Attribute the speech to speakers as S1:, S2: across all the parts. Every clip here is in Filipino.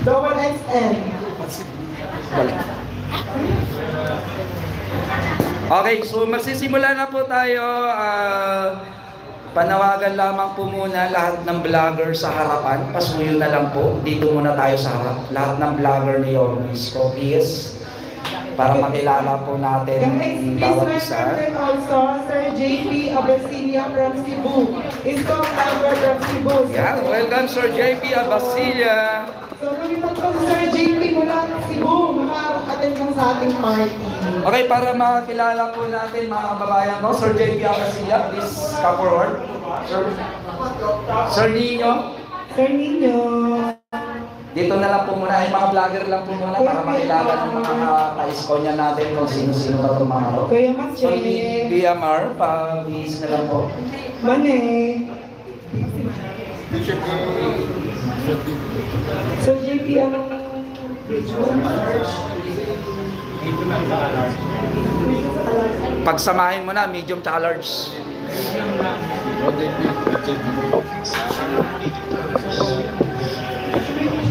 S1: Double XL.
S2: Okay, so magsisimula na po tayo. Panawagan lamang po muna lahat ng vlogger sa harapan. Pasuyo na lang po. Dito muna tayo sa harap. Lahat ng vlogger ni Yormes ko, please. Para makilala po natin bawat isa.
S1: Also, Sir JP Abasilia from Cebu. Isko Tower from Cebu.
S2: Yeah, welcome Sir JP Abasilia.
S1: So, lumipat po si Sir JP mula Cebu. Makaka-attend lang sa ating party.
S2: Okay, para makilala po natin mga kababayan ko, Sir JP Abasilia, please come forward. Sir Nino.
S1: Sir Nino.
S2: Dito na lang po muna, ay mga vlogger lang po muna para makilala ng mga ka-iskonya natin kung sino-sino na tumaro.
S1: Kuya Mas
S2: So, BMR, pa-please na lang po.
S1: Mane. So, JP, anong
S2: Pagsamahin mo na, medium tsaka large.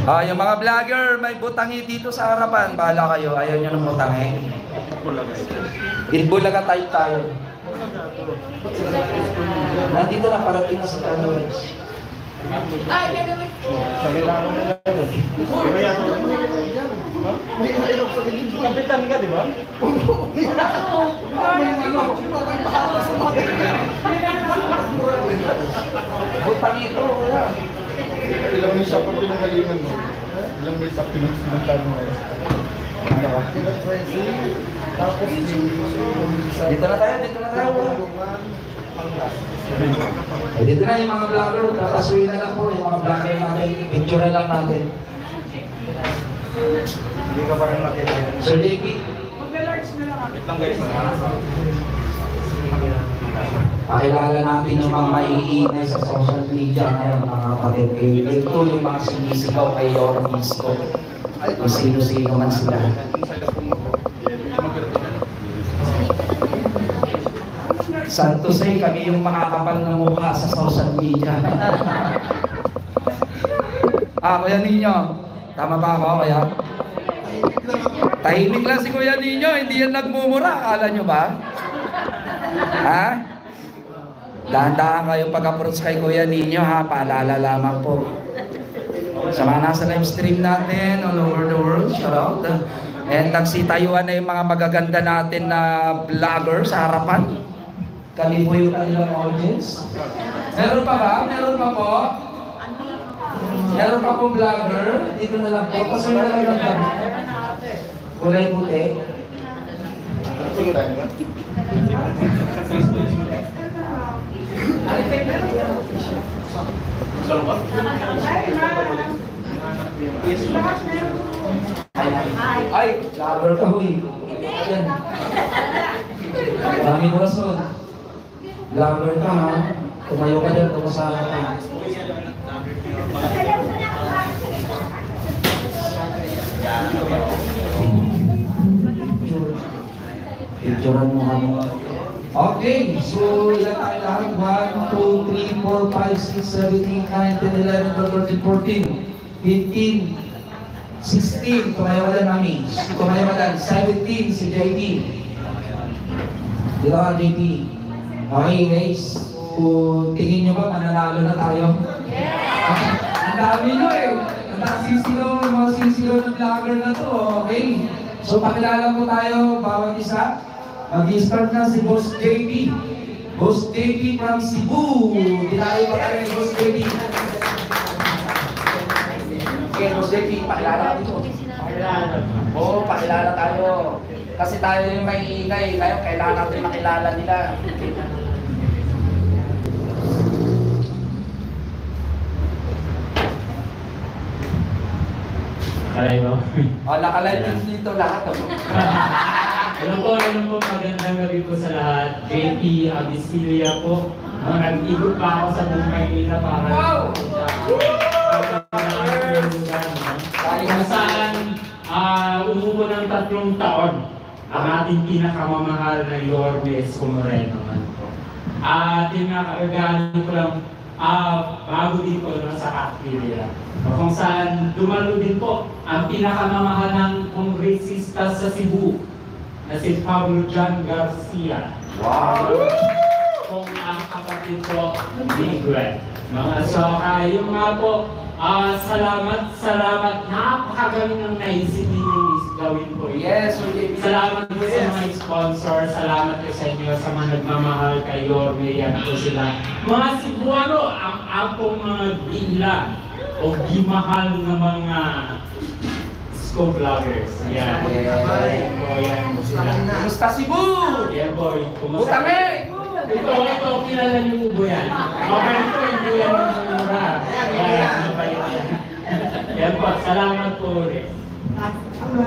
S2: Yung mga vlogger, may butangi dito sa harapan. Bahala kayo, ayaw nyo ng butangi. Itbulaga type tayo. Nandito na, parating na sa tanong.
S3: Kapitan ka, di ba?
S2: Butang ito, wala.
S3: Ilang may siya pa pinagalingan mo? Ilang may siya pinagsinuntan mo ngayon?
S2: Dito na tayo, dito na tayo. Dito na yung mga vlogger, kakasuyin na lang po yung mga vlogger natin. Picture na lang natin.
S3: Hindi ka pa rin makita.
S2: Sir JP.
S3: Wait lang guys.
S2: Pakilala natin yung mga maiingay sa social media ngayon, mga kapatid. Ito yung mga sinisigaw kay Yormes ko. Kung sino-sino man sila. Santos ay kami yung makakapal na mukha sa social media. Kuya Ninyo. Tama ba ako, Kuya? Tahimik lang si Kuya Ninyo, hindi yan nagmumura. Akala nyo ba? Ha? Dahan-dahan kayo pag-approach kay Kuya Ninyo, ha? Paalala lamang po. Sa mga nasa live stream natin all over the world, shout out. And nagsitayuan na yung mga magaganda natin na vlogger sa harapan. Kami po yung kanilang audience. Meron pa ba? Meron pa po? Meron pa pong vlogger? Dito na lang po. Kasi na lang lang. Kulay puti. Ay, vlogger ka huy. Ayan. Daming rason. Vlogger ka ha. Tumayo ka dyan, tumasahan ka. Picturean mo ano. Okay, so ilan tayo lahat? 1, 2, 3, 4, 5, 6, 7, 8, 9, 10, 11, 12, 13, 14, 15, 16. Tumayo ka dyan, mami. Tumayo ka dyan. 17, si JP. Dito ka, JP. Okay, guys. So, tingin nyo ba mananalo na tayo? Ang dami nyo eh. Ang sisigaw, mga sisigaw ng vlogger na to. Okay. So, pakilala po tayo, bawat isa. Mag-start na si Boss JP. Boss JP from Cebu. Dinayo pa tayo ni Boss JP. Okay, Boss JP, pakilala natin po. Oo, pakilala tayo. Kasi tayo yung may ingay. Ngayon, kailangan natin makilala nila.
S4: Alay mo?
S2: Nakalive dito lahat.
S4: Ano po, magandang gabi po sa lahat. JP Abisilia po. Nag-ikot pa ako sa buong Maynila para kung saan umupo ng 3 taon ang ating pinakamamahal na Yormes Moreno. At yun nga, kagagaling ko lang bago din po nun sa Castilla. Kung saan dumalo din po ang pinakamamahalang kongresista sa Cebu na si Pablo John Garcia.
S2: Wow!
S4: Kung ang kapatid po ni Gwen. So, yung nga po, salamat. Napakagaling ang naisip ninyo gawin po.
S2: Yes, Sir JP.
S4: Salamat po sa mga sponsor, salamat po sa inyo sa mga nagmamahal kay Yorme, yan po sila. Mga Cebuano, ang apong mga bilang o gimahal na mga vloggers. Yan. Yan po sila.
S2: Kumusta Cebu?
S4: Yan po.
S2: Butame!
S4: Ito, kilala niyo po yan. Okay po, hindi yan ang mura. Yan po, salamat po ulit.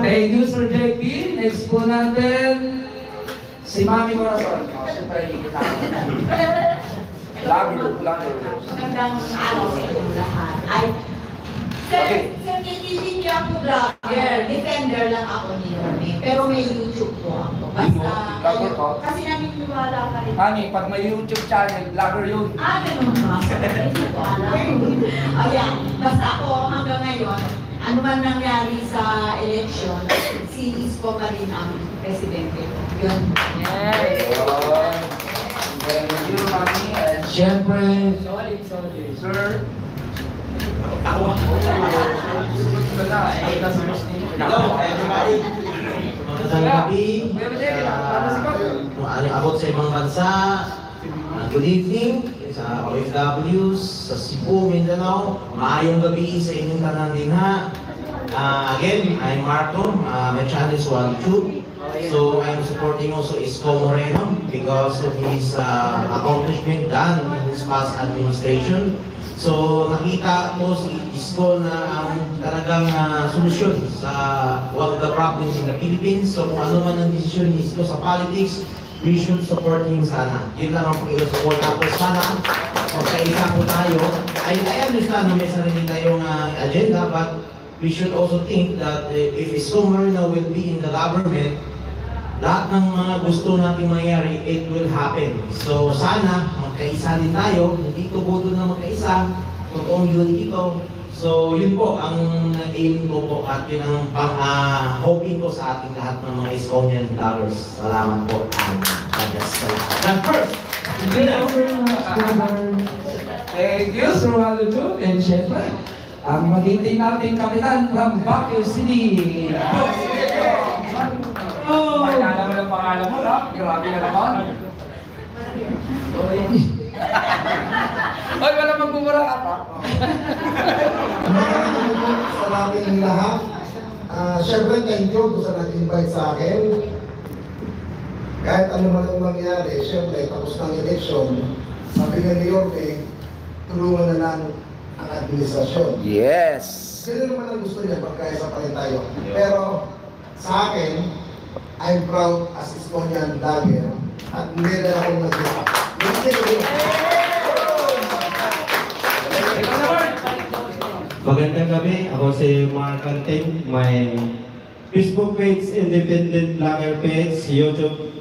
S2: Thank you, Sir JP. Next po natin, si Mami Corazon. Siyempre, ikita ko. Vlogger.
S5: Magandang araw sa inyong lahat. Ay,
S2: Okay.
S5: Sir, hindi niyo ako vlogger. Defender lang ako ni Yorme. Pero may YouTube po ako.
S2: Vlogger po?
S5: Kasi naniniwala ka rin.
S2: Mami, pag may YouTube channel, vlogger yun.
S5: Ganun ba? Hindi ko alam. Ayan, basta ako hanggang ngayon, ano man nangyari sa election, si Isko pa rin ang presidente ko. Yun.
S2: Thank you, Mami. And siyempre, Sir,
S6: Magandang gabi abot sa ibang bansa. Good evening sa OFWs, sa Cebu, Mindanao. Maayong gabi sa inyong tanan din ha. Again, I'm Marco. My channel is YouTube. So I'm supporting also Isko Moreno because of his accomplishment done in his past administration. So nakita mo si Isko na talagang solusyon sa one of the problems in the Philippines. So kung ano man ang desisyon ni Isko sa politics, we should support him sana. Yun lang ang pag-support ako. Sana magkaisa po tayo. I understand na may sarili tayong agenda, but we should also think that if Isko Moreno will be in the government, lahat ng mga gusto nating mangyari, it will happen. So sana, magkaisa din tayo, hindi ko boto na magkaisa, totoong unity ito. So yun po ang aim ko po at yun ang hoping ko sa ating lahat ng mga Iskonian vloggers. Salamat po. And first,
S2: thank you, Sir Walujo. And siyempre, ang magiging nating kapitan from Baguio City. Oh! Ay, naman ang pangalan mo, no? Grabe na naman. Oy, wala magmumura ka pa.
S7: Sa namin lahat. Siyempre, thank you kung sa nag-invite sa akin. Kahit ano man ang mangyari, siyempre, tapos ng eleksyon, sabi nga ni Yorme, tulungan na lang ang administrasyon.
S2: Yes!
S7: Sino naman ang gusto niya, magkaisa pa rin tayo. Pero, sa akin, I'm proud as Iskonian vlogger at hindi na akong nag-isa.
S6: magandang gabi. Ako si Mark Canting. My Facebook page, Independent Vlogger page, YouTube,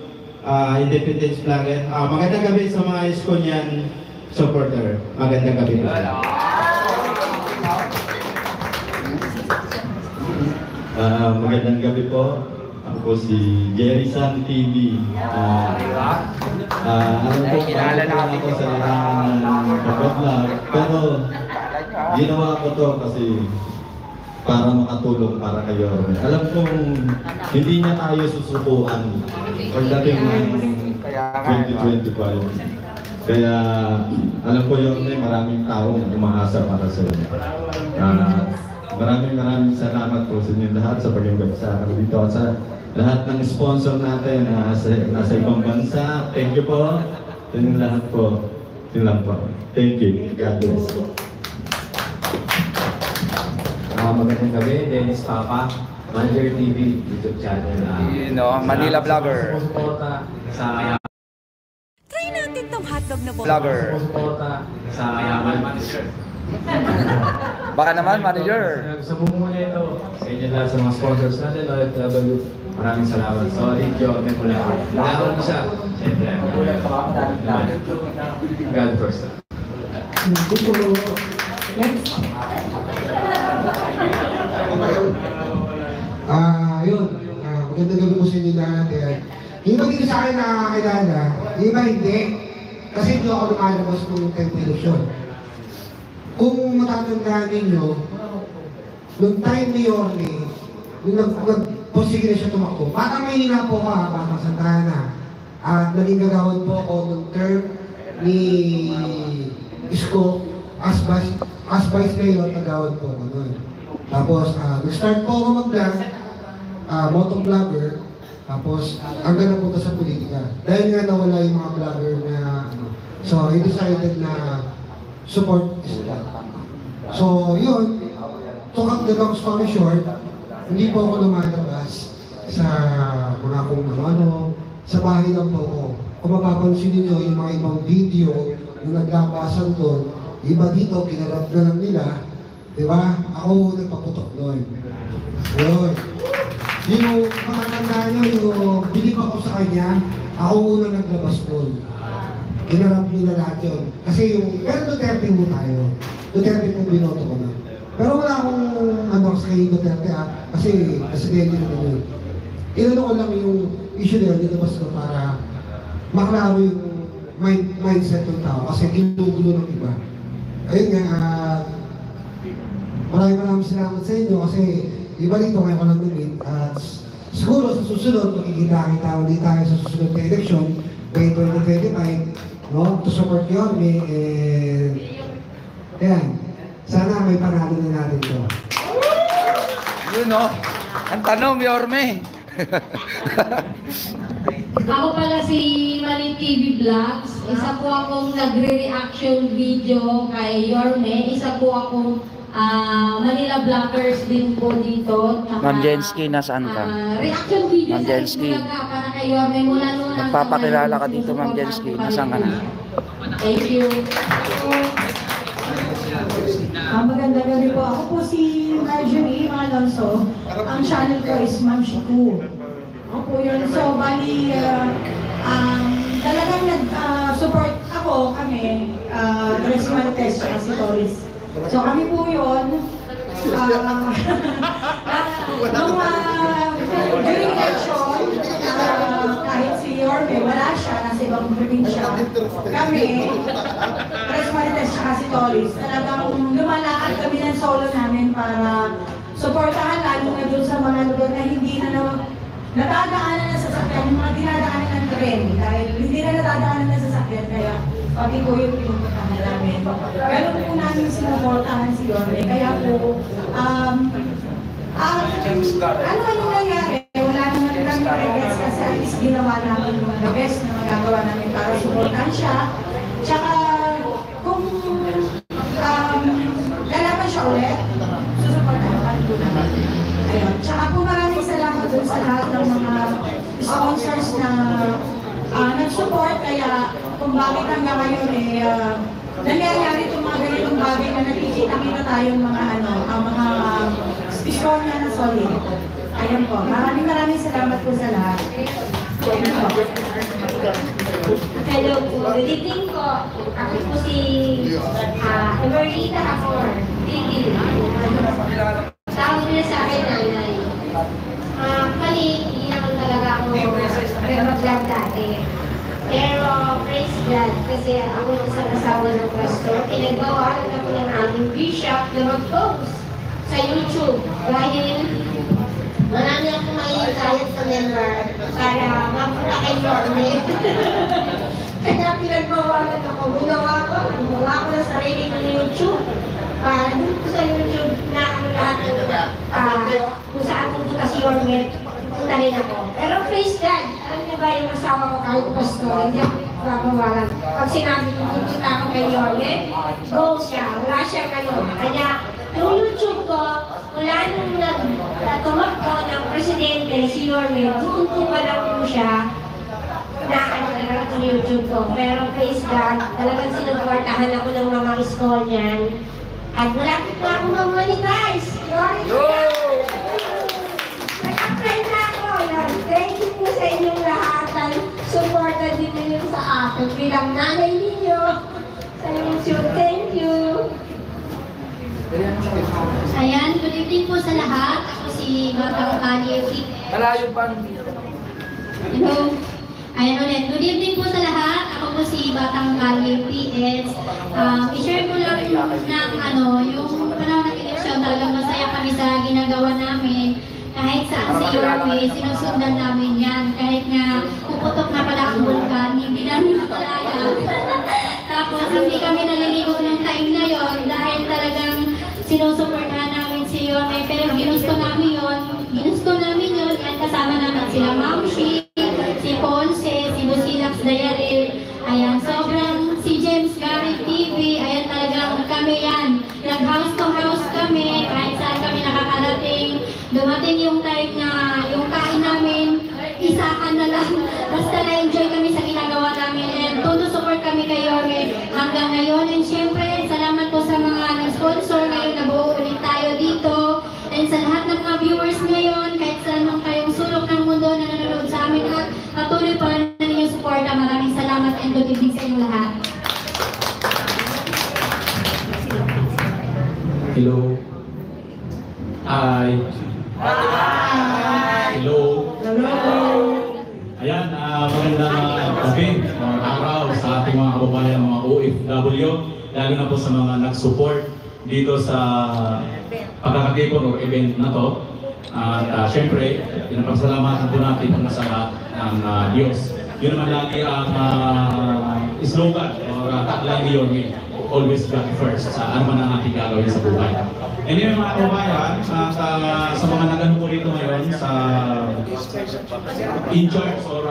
S6: Independent Vlogger. Magandang gabi sa mga Iskonian supporter. Magandang gabi.
S8: Magandang gabi po. Ako si Jerry San TV. Alam ko,
S2: Kilala na kami
S8: ako sa pag-vlog. Pero ginawa ko to kasi para makatulong para kayo. Alam kong hindi niya tayo susubukan pagdating ng 2025. Kaya alam ko yun, maraming taong umaasa para sa inyo. Maraming salamat po sa inyo lahat sa pag-invite sa akin dito at sa lahat ng sponsor natin na nasa ibang bansa. Thank you po. Yun lahat po. Yun lang po. Thank you. God bless.
S9: Magandang gabi, Dennis Papa, Manager TV, YouTube channel.
S2: You know, Manila Vlogger.
S9: Sa
S10: Try natin tong hotdog na
S2: Vlogger.
S9: sa manager.
S2: Baka naman, manager.
S9: Sa bumuna ito, sa inyo lahat sa mga sponsors natin, OFW, maraming salamat. Sorry, Joe, may mula ako. Nagkakaroon ko siya. Siyempre, God first.
S1: Thank you. Next. Yun. Magandang gabi po sa inyo lahat. Yung iba dito sa akin nakakakilala, yung iba hindi. Kasi hindi ako lumalabas ng television. Kung matatandaan ninyo, nung time ni Yorme, nung nag-posige na siya tumakbo, batang Maynila po ako, batang Santana na. At naging gagawin po ako ng term ni Isko as vice mayor, nagawin po ako nun. Tapos, nag-start po ako mag-vlog, motovlogger, tapos hanggang napunta sa politika. Dahil nga nawala yung mga vlogger na so I decided na support Isko. So yun, to cut the long story short, hindi po ako lumalabas sa mga kung ano, sa bahay lang po ako. Kung mapapansin niyo yung mga ibang video yung naglabasan doon, iba dito, kinarap na lang nila, di ba? Ako nagpaputok doon. Yun. Yung makakandaan nyo, yung bilib ako sa kanya, ako unang naglabas doon. Ginarap nila lahat yun. Kasi yung, pero Duterte mo tayo. Duterte mo binoto ko na. Pero wala akong ano sa kay Duterte kasi presidente na yun. Inano ko lang yung issue na yun, nilabas ko para maklaro yung mindset ng tao kasi ginugulo ng iba. Ayun nga, maraming salamat sa inyo kasi iba rito ngayon ko lang namin. Siguro sa susunod, makikita-kita ulit tayo sa susunod na election, May 2025, no? To support yun, ayan, sana may panalo na natin ito.
S2: Yun no, ang tanong, Yorme.
S11: Ako pala si Mali TV Vlogs. Isa po akong nagre-reaction video kay Yorme. Isa po akong Manila Vloggers din po dito.
S2: Ma'am Jensky, nasaan ka?
S11: Reaction video
S2: Ma'am Jensky.
S11: para kay Yorme. Mula nung
S2: Magpapakilala ka dito, Ma'am Jensky. Nasaan ka na?
S11: Thank you.
S12: Magandang gabi po. Ako po si Marjorie Alonso. Ang channel ko is Ma'am Shiku. Ako po yun. So, bali, talagang nag-support ako, kami, Tres Marites, si Torres. So, kami po yun. During election, kahit si Yorme, wala siya, nasa ibang probinsya. Kami, Tres Marites at si Torres, talagang lumalakad kami ng solo namin para supportahan lalo na dun sa mga lugar na hindi na natadaanan ng sasakyan, yung mga dinadaanan ng tren. Dahil hindi na natadaanan ng sasakyan, kaya pati ko yung pinupuntahan namin. Pero po namin sinuportahan si Yorme. Kaya po, ano nangyari? Wala naman kami regrets kasi at least ginawa namin yung the best na magagawa namin para supportahan siya. Tsaka, kung lalaban siya ulit, susuportahan po namin. Ayun. Tsaka po maraming salamat dun sa lahat ng mga sponsors na nag-support. Kaya kung bakit hanggang ngayon nangyayari itong mga ganitong bagay na nakikita tayong mga mga Estonia na solid. Ayan po. Maraming salamat po sa lahat.
S11: Hello po. Good evening po. Ako po si Emerita Acor. Tawag nila sa akin nanay. Mali, hindi naman talaga ako mag-vlog dati. Pero praise God kasi ako yung isang asawa ng pastor. Pinagbawalan ako ng aming bishop na mag-post sa YouTube. Dahil marami akong maihikayat sa member para mapunta kay Yorme. Kaya pinagbawalan ako. Gumawa ko ng sarili ng YouTube. Doon ko sa YouTube na ang lahat kung saan pupunta si Yorme, puntahin ako. Pero praise God, alam niyo ba yung asawa ko kahit pastor, hindi ako babawalan. Pag sinabi ko pupunta ako kay Yorme, go siya, wala siya ngayon. Kaya yung YouTube ko, mula nung tumakbo ng presidente si Yorme, doon ko pa lang po siya talaga itong YouTube ko. Pero praise God, talagang sinuportahan ako ng mga school niyan. At malapit na akong mag-monetize. Nag-apply na ako. Thank you po sa inyong lahat. Supportan din ninyo sa akin bilang nanay ninyo sa YouTube. Thank you. Ayan, good evening po sa lahat. Ako si Batang Kali.
S2: Malayo pa.
S11: Hello. Ayan ulit. Good evening po sa lahat. Ako po si Batang Kali PS. I-share ko lang yung panahon ng eleksyon. Talagang masaya kami sa ginagawa namin. Kahit saan si Yorme, sinusundan namin yan. Kahit nga puputok na pala ang bulkan, hindi namin makalaya. Tapos hindi kami naliligo ng time na yon dahil talagang sinusuportahan namin si Yorme. Pero ginusto namin yun. At kasama namin sila Mamshi, si Ponce, si Busilax Dayaril. Ayan, sobrang si James Garrett TV. Ayan, talagang kami yan. Nag-house to house kami, kahit saan kami nakakarating. Dumating yung time na yung kain namin, isahan na lang. Basta na-enjoy kami sa ginagawa namin. And todo support kami kay Yorme hanggang ngayon. And syempre, salamat po sa mga nag-sponsor. Ngayon nabuo ulit tayo dito. And sa lahat ng mga viewers ngayon, kahit saan mang kayong sulok ng mundo na nanonood sa amin at patuloy pa rin na ninyong suporta. Maraming salamat and good evening sa inyo lahat.
S9: Hello. Hi. Hello. Ayan, magandang gabi, mga araw sa ating mga kababayan, mga OFW, lalo na po sa mga nag-support dito sa pagkakatipon o event na to. At syempre, pinapagsalamatan po natin ang nasa ng Diyos. Yun naman lagi ang slogan o tagline ni Yorme, always God first sa ano man ang ating gagawin sa buhay. And yun mga kababayan, sa mga nagano po rito ngayon sa in-charge or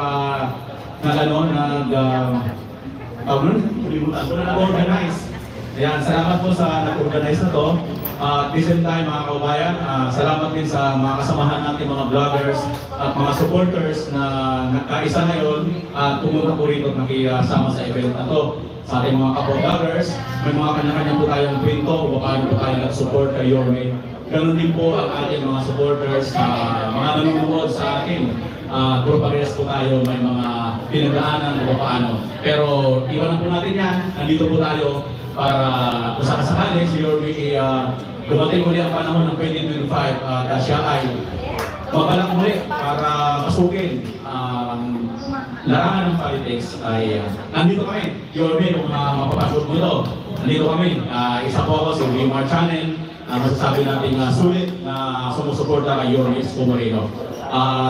S9: nag-organize. Ayan, salamat po sa nag-organize na to. At the same time mga kababayan, salamat din sa mga kasamahan natin mga vloggers at mga supporters na nagkaisa ngayon at pumunta po rito at nakisama sa event na to. Sa ating mga kapwa-vloggers, may mga kanya-kanya po tayong kwento kung paano po tayo nag-support kay Yorme. Ganun din po ang ating mga supporters, mga nanonood sa atin. Puro parehas po tayo, may mga pinagdaanan o paano. Pero iwanan po natin yan, nandito po tayo para kung sakasakali si Yorme dumating muli ang panahon ng 2025 at siya ay mabalak muli para masukin larangan ng politics ay nandito kami. Yorme, kung mapapasok mo ito, nandito kami. Isa po ako sa Wimar Channel. Masasabi natin sulit na sumusuporta kay Yorme Isko Moreno.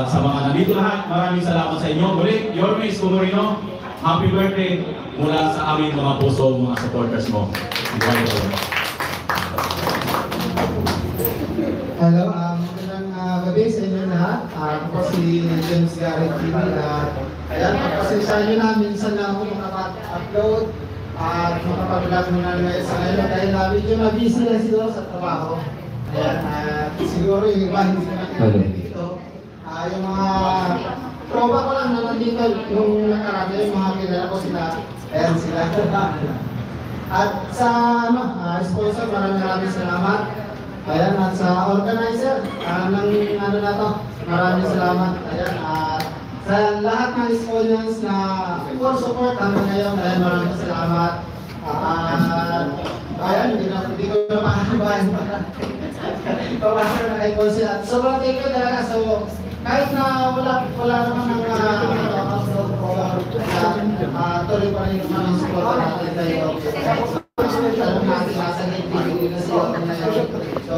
S9: Sa mga nandito lahat, maraming salamat sa inyo. Muli, Yorme Isko Moreno, happy birthday mula sa aming mga puso, mga supporters mo.
S13: Hello, magandang gabi sa inyo lahat. Ako po si James Garrett TV. Ayan, pasensya nyo na, minsan na ako makapag-upload at makapag-vlog muna ngayon sa ngayon dahil medyo na-busy na siguro sa trabaho. Ayan, siguro yung iba hindi na nakikita dito. Yung mga tropa ko lang na nandito yung nakarami, yung mga kilala ko sila. Ayan sila. At sa sponsor, maraming salamat. Ayan, at sa organizer ng ano na to, maraming salamat. Ayan, sa lahat ng sponsors na for support hanggang ngayon, ayan, maraming salamat. Ayan, hindi ko na makakambahan pa. Pabasa na kay Ponce. At sobrang thank you talaga. So, kahit na wala naman ng upload ko, tuloy pa rin naman ang support natin tayo. Alam natin, nasa nagpipigil na siya ngayon. So,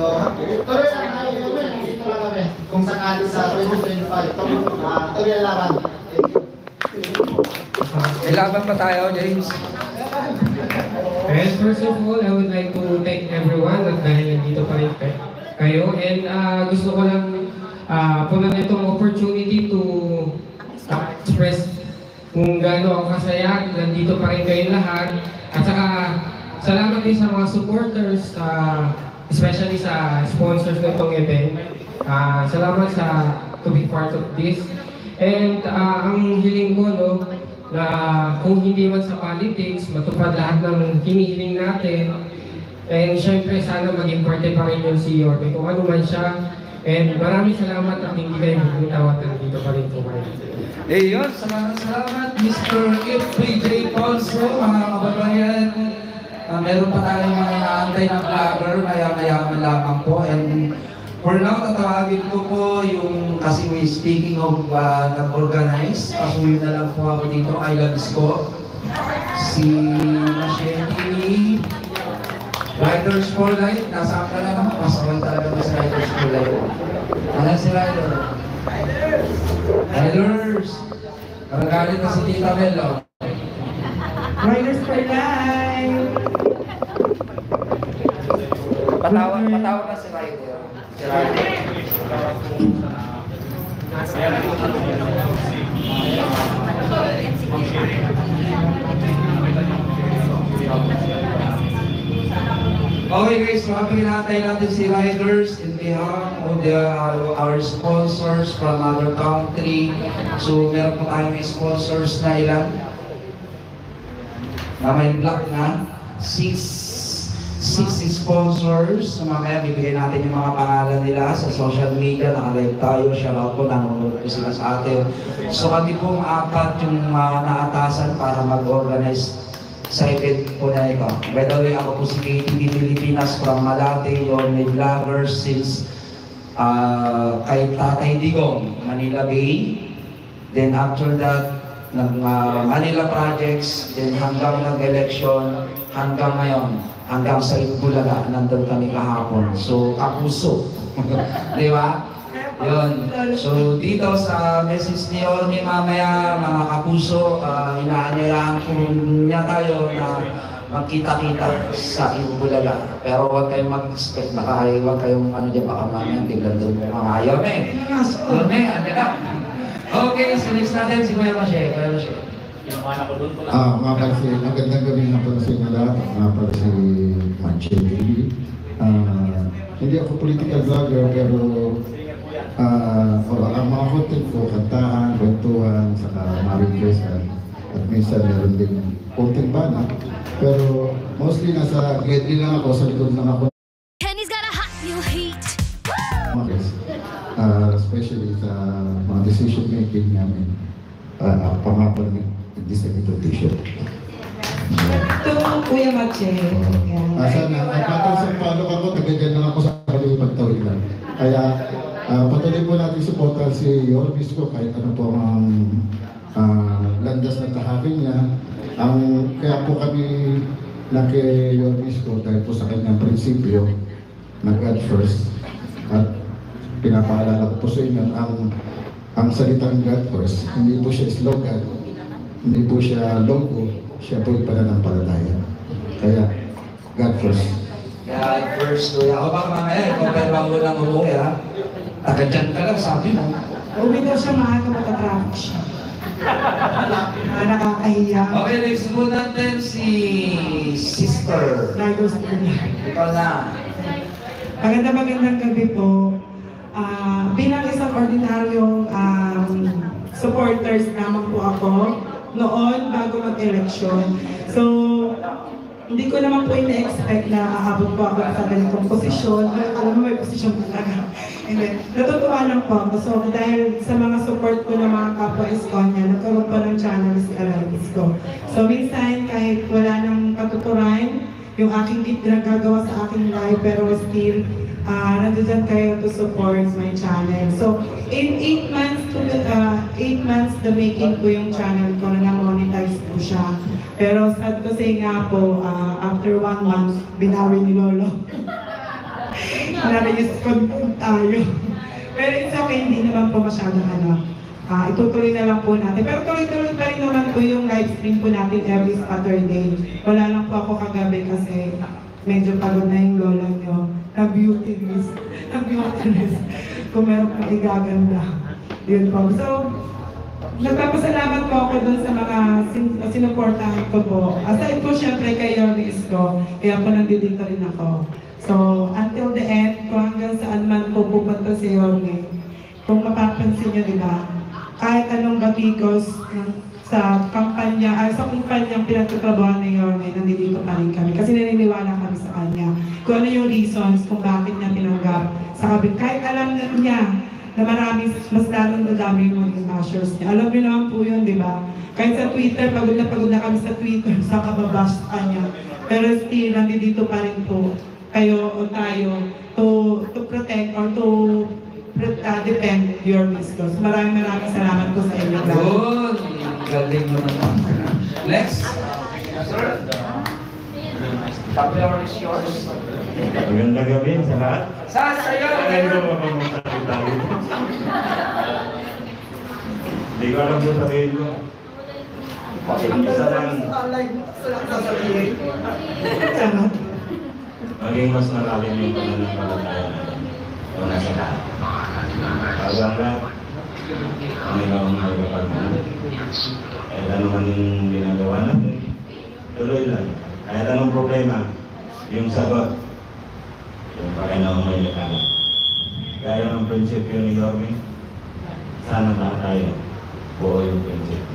S13: tuloy lang tayo yun. Dito lang kami. Kung sakali sa 2025, tuloy lang laban.
S2: May laban pa tayo, James.
S14: Yes, first of all, I would like to thank everyone at dahil nandito pa rin kayo. And gusto ko lang punan itong opportunity to express kung gaano ako kasaya. Nandito pa rin kayo lahat. At saka, salamat din sa mga supporters, especially sa sponsors ng itong event. Salamat sa to be part of this. And ang hiling ko, no, na kung hindi man sa politics, matupad lahat ng hinihiling natin. And syempre, sana maging parte pa rin yun si Yorme, kung ano man siya. And maraming salamat at hindi kayo magkutawat na dito pa rin po kayo.
S2: Salamat Mr. FPJ Ponce, mga kababayan. meron pa tayong mga inaantay na vlogger, maya-mayaman lamang po. And for now, tatawagin ko po yung, kasi may speaking of nag-organize, pasuyo na lang po ako dito, Islands ko. Si Machete, Riders for Life, nasaan ka na naman? Pasawal talaga na si Riders for Life. Ano si Rider? Riders! Nagagalit na si Tita Melo.
S12: Riders for Life!
S2: Patawag na si Rider. Si Rider. Okay guys, makapinatay natin si Riders in behalf of our sponsors from other country. So meron po tayong sponsors na ilan? Na may block na 6 sponsors. So mamaya bibigyan natin yung mga pangalan nila sa social media. Nakalive tayo, shoutout po, nanonood po sila sa atin. So kami pong 4 yung naatasan para mag-organize sa event po na ito. By the way, ako po si KTV Pilipinas from Malate, yung may vloggers since kay Tatay Digong, Manila Bay. Then after that, Manila Projects, then hanggang nag-election, hanggang ngayon, hanggang sa Itbulaga, nandun kami kahapon. So, kapuso. Di ba? Yun. So, dito sa message ni Orme mamaya, mga kapuso, inaanyayaan po niya tayo na magkita-kita sa Itbulaga. Pero huwag kayong mag-expect na huwag kayong dyan, baka mamaya tiglan doon mga Yorme. Yorme, ano na? Okay, so next natin si Kuya Mashe. Kuya Mashe.
S15: Nga pala si, magandang gabi nga pala sa inyo lahat. Nga pala si Manche TV. Hindi ako political vlogger, pero ang mga content ko, kantahan, kwentuhan, saka marikwesan. At minsan meron din content bana. Pero mostly nasa gate lang ako, sa likod lang ako.
S10: Kenny's got a hot new heat.
S15: Especially sa mga decision making namin. Pangapal nag-design ito t-shirt.
S12: Ito, Kuya Mache.
S15: Sana, patang sa palok ako, tagagan lang ako sa kalipag tawid lang. Kaya, patuloy po natin supportan si Orbis ko kahit ano po ang landas ng tahakin niya. Kaya po kami na kay Orbis ko dahil po sa kanyang prinsipyo na God first. At pinapaalala ko po sa inyo ang salitang God first, hindi po siya slogan, hindi po siya logo, siya po yung pananampalataya. Kaya, God first.
S2: God first, Kuya. Ako baka mamaya, ikaw pero bago lang umuwi, ha? Taga-dyan ka lang, sabi mo.
S12: Uwi daw siya maaga, matatraffic siya. Nakakahiya.
S2: Okay, next po natin si Sister.
S12: Riders for Life.
S2: Ikaw na.
S12: Magandang gabi po. Bilang isang ordinaryong supporters naman po ako noon bago mag-election. So, hindi ko naman po ina-expect na aabot po ako sa ganitong posisyon. Alam mo, may posisyon talaga. Natutuwa lang po ako. So, dahil sa mga support ko ng mga kapwa Estonia, nagkaroon po ng channel si Alexis ko. So, minsan, kahit wala nang katuturan, yung aking gift na gagawa sa aking live, pero still, nandiyan kayo to support my channel. So, in 8 months the making po yung channel ko na na-monetize po siya. Pero sad ko say nga po, after 1 month, binawi ni Lolo. Nare-use content tayo. Pero it's okay, hindi naman po masyadong itutuloy na lang po natin. Pero tuloy-tuloy pa rin naman po yung live stream po natin every Saturday. Wala lang po ako kagabi kasi medyo pagod na yung lola nyo. Na-beauty-list. Kung meron pa igaganda. Yun po. So, nagpapasalamat po ako dun sa mga sinuportahan ko po. Aside po syempre kay Yormis ko, kaya po nandito rin ako. So, until the end, kung hanggang saan man po pupunta si Yormis, kung mapapansin nyo, diba, kahit anong batikos sa kampanya, sa kumpanyang pinagtatrabaho ni Yorme, nandito pa rin kami. Kasi naniniwala kami sa kanya. Kung ano yung reasons kung bakit niya tinanggap sa kabit. Kahit alam niya na mas lalong dadami yung mga bashers niya. Alam niyo naman po yun, di ba? Kahit sa Twitter, pagod na kami sa Twitter sa kababash kanya. Pero still, nandito pa rin po kayo o tayo to protect or to defend your miskos. Maraming salamat po sa inyo.
S2: Good! Galing mo naman. Next. Sir. The floor is yours.
S16: Magandang gabi sa lahat.
S2: Sasayo!
S16: Hindi ko alam sa sarili ko. Isa lang. Maging mas malalim yung pananampalataya natin. Kung nasa lahat. Hanggang lahat. Ang ikaw ang magpapagmana. Kahit ano man yung ginagawa natin. Tuloy lang. Kahit anong problema, yung sagot. Yung Panginoon may likala. Gaya ng prinsipyo ni Yorme, sana lahat tayo buo yung prinsipyo.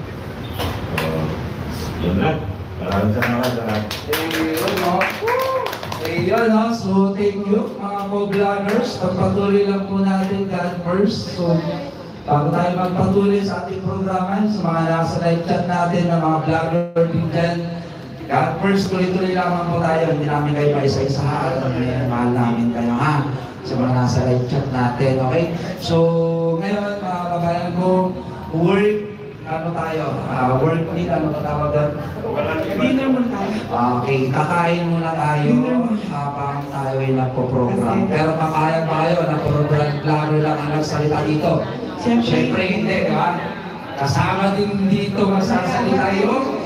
S16: So, yun lang. Maraming salamat sa lahat.
S2: Ayun, no? So, thank you mga co-vloggers. Pagpatuloy lang po natin God first. So, bago tayo magpatuloy sa ating programa, sa mga nasa live chat natin, ng mga vlogger din dyan, God first, tuloy-tuloy lamang po tayo. Hindi namin kayo paisa-isahan. Mahal namin kayo, ha? Sa mga nasa live chat natin, okay? So, ngayon, mga kabayan ko, work meet, ano tatawag doon?
S12: Dinner muna tayo.
S2: Okay, kakain muna tayo habang tayo ay nagpo-program. Pero papayag tayo na program vlogger lang ang nagsalita dito. Siyempre hindi, di ba? Kasama din dito magsasalita yung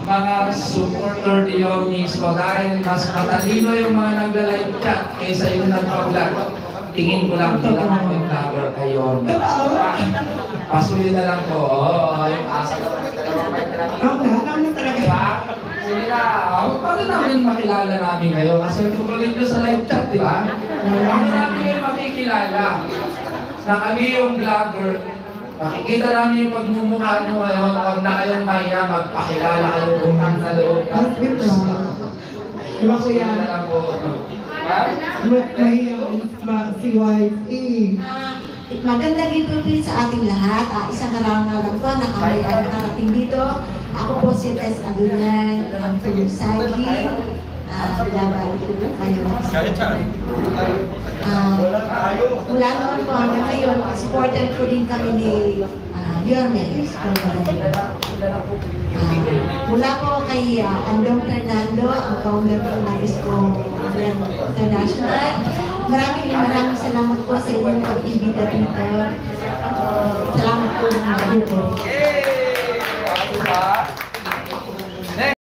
S2: mga supporter ni mismo dahil mas matalino yung mga nagla-live chat kaysa yung nagpa-vlog. Tingin ko lang nila yung vlogger kayo. Pasuloy na lang po. Yung asa na diba? Sige na. Paano namin makilala namin ngayon? Kasi tutuloy nyo sa live chat, di ba? Paano namin kayo makikilala? Na kami yung vlogger. Makikita namin yung pagmumukha nyo ngayon. Huwag na kayong mahiya. Magpakilala kayo kung ang sa loob.
S12: Diba ko yan? Mahiya si YFE.
S5: Magandang gabi sa ating lahat. Isang araw na lang po na kami ay nakarating dito. Ako po si Tess Aguilan ng Sagi. Mula noon po hanggang ngayon, supporter ko din kami ni Yorme. Mula po kay Andong Fernando, ang founder po ng ISCO International. Maraming salamat po sa inyong pag-ibig dito. Salamat po ng mga